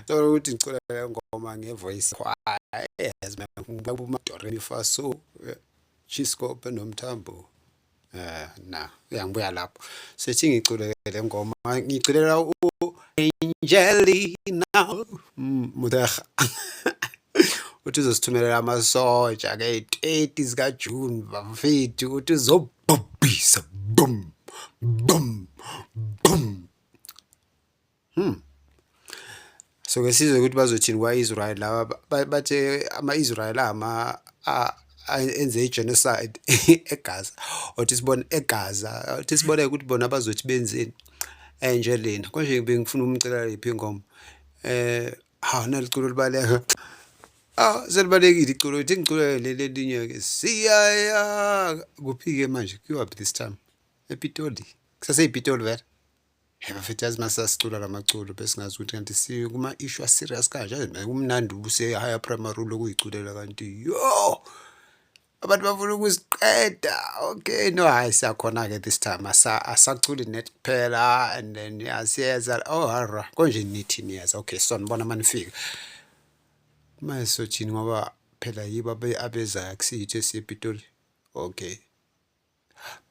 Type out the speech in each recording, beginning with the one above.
So ukuthi ngicula le ngoma ngevoice choir yes man ngibuma do re mi fa so Chiscope nomthambo na uyangibuya lapho sethi ngicule le ngoma ngiculela Angelina Mudeha uthi uzosithumelela amasoja ke 30 zika June bafethu uthi uzobhubhisa boom boom boom so ke sizwe ukuthi bazothini kwa-Israel laba bathe ama-Israel enze i-genocide eGaza othi sibone eGaza othi sibone ukuthi bona bazothi benzeni Angelina konje bengifuna umcela lephi ingoma naliculo libaleka selibalekile iculo lithi ngicule leli elinye ke siyaya kuphi-ke manje kuyaphi this time ePitoli kusaseyipitoli vele bafethu yazi masasicula la maculo bese ngazi ukuthi kanti kuma-issue a-serious kanje kumnandi use-higher primary lokuyiculela kanti yo abantu bafuna ukusiqeda okay no hayi siyakhona-ke this time asaculi net kuphela and then siyeza hara konje nithini yaza okay so nibona manifika manje sothini ngoba phela yibo abezayo akusiyitho esiyepitoli okay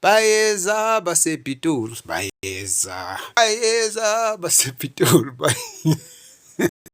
bayeza basepitoli bayeza basepitoli